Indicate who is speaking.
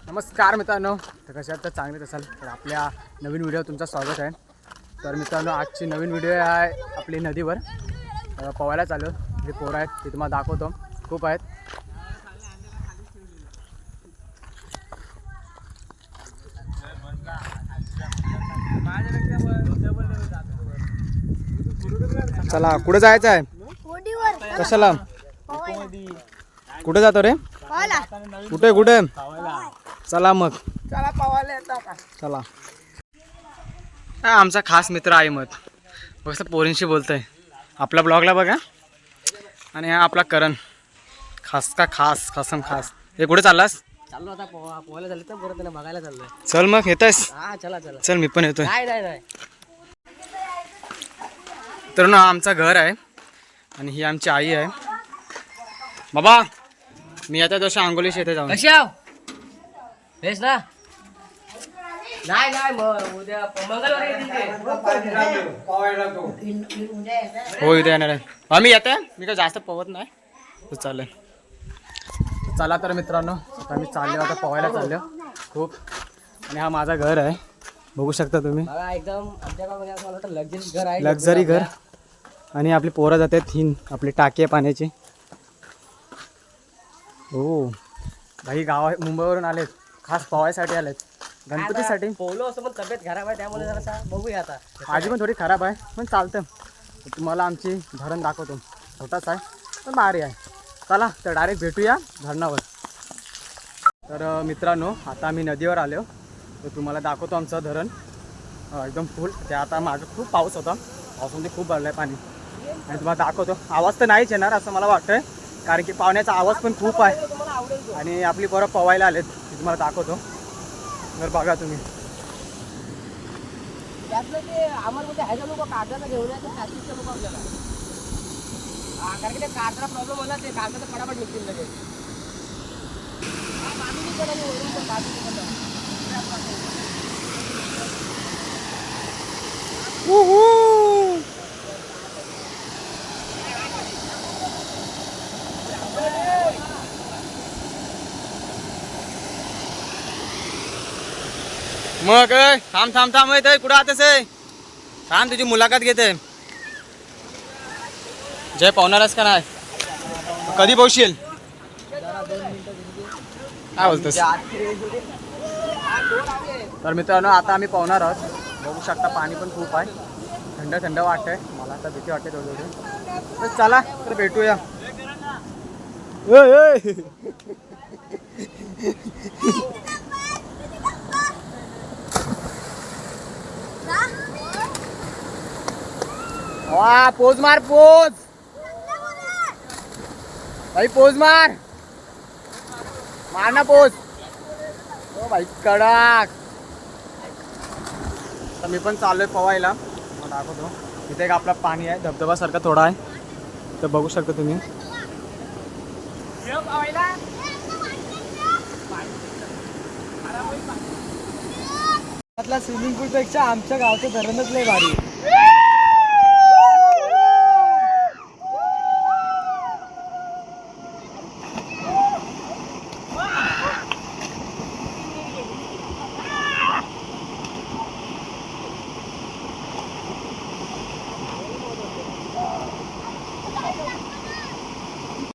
Speaker 1: नमस्कार मित्रांनो, तर कशा आहात? तर चांगलेच असाल. तर आपल्या नवीन व्हिडिओ तुमचं स्वागत आहे. तर मित्रांनो, आजची नवीन व्हिडिओ आहे आपली नदीवर पोहायला चालू. जे पोरं आहेत ते तुम्हाला दाखवतो, खूप आहेत. चला, कुठे जायचं आहे? कशाला? कुठे जातो रे? कुठे कुठे? चला मग, चला. हा आमचा खास मित्र आहे. मग बघ पोरींशी बोलतोय. आपल्या ब्लॉगला बघा. आणि हा आपला करण, खास का खास, खासम खास. हे कुठे चाललास?
Speaker 2: चाललो आता पोहायला झालं तर परत बघायला चाललोय.
Speaker 1: चल मग, येतोयस?
Speaker 2: हा चला चला.
Speaker 1: चल मी पण येतोय.
Speaker 2: नाही.
Speaker 1: तर ना आमचं घर आहे आणि ही आमची आई आहे. बाबा मी आता तशा आंघोळीशी येते जाऊन.
Speaker 2: कशी आव बेस ना? नाही उद्या मंगळवारी
Speaker 1: हो इथे येणार आहे. आम्ही येते. मी काय जास्त पोहत नाही. तर चालेल. चला तर मित्रांनो, आता मी चाललो, आता पोहायला चाललो खूप. आणि हा माझा घर आहे, बघू शकता तुम्ही.
Speaker 2: एकदम आमच्या गावामध्ये असं मला वाटतं लक्झरी घर आहे.
Speaker 1: लक्झरी घर. आणि आपली पोरं जातात ही आपली टाकी आहे पाण्याची. हो भाई, मुंबईवरून आलेत, खास पोहायसाठी आलेत, गणपतीसाठी.
Speaker 2: पोहलो असं पण तब्येत खराब आहे, त्यामुळे जरा बघूया आता.
Speaker 1: माझी पण थोडी खराब आहे, पण चालतं. तुम्हाला आमची धरण दाखवतो. छोटाच आहे पण भारी आहे. चला तर डायरेक्ट भेटूया धरणावर. तर मित्रांनो, आता आम्ही नदीवर आलो. तर तुम्हाला दाखवतो आमचं धरण एकदम फुल. ते आता मागं खूप पाऊस होता, पावसामध्ये खूप भरलं आहे पाणी. आणि तुम्हाला दाखवतो. आवाज तर नाहीच येणार असं मला वाटतंय, कारण की पाण्याचा आवाज पण खूप आहे. आणि आपली पोरं पोहायला आलेत, ते तुम्हाला दाखवतो. तर बघा तुम्ही.
Speaker 2: त्यातलं ते आम्हाला आहे लोक कागदाला घेऊन यायचं, प्लास्टिकचे लोक आपल्याला. कारण की ते कागदाला प्रॉब्लेम होला, ते कागदाचं फटाफट निघतील लगेच.
Speaker 1: मग थांब येत कुठं आताच आहे? थांब, तुझी मुलाखत घेते. जय पावणारच का नाही? कधी पोहशील? काय बोलतोस? तर मित्रांनो, आता आम्ही पोहणार आहोत. बघू शकता पाणी पण खूप आहे. थंड थंड वाटतंय. मला आता भीती वाटते थोडी. तर चला तर भेटूया. वा, पोज मार, पोज भाई, पोज मार ना पोज. ओ भाई कडक. तर मी पण चाललोय पोहायला. दाखवतो. इथे एक आपला पाणी आहे, धबधबा सारखा थोडा आहे. तर बघू शकता तुम्ही.
Speaker 2: स्विमिंग पूल पेक्षा आमच्या गावचं धरणच लय भारी.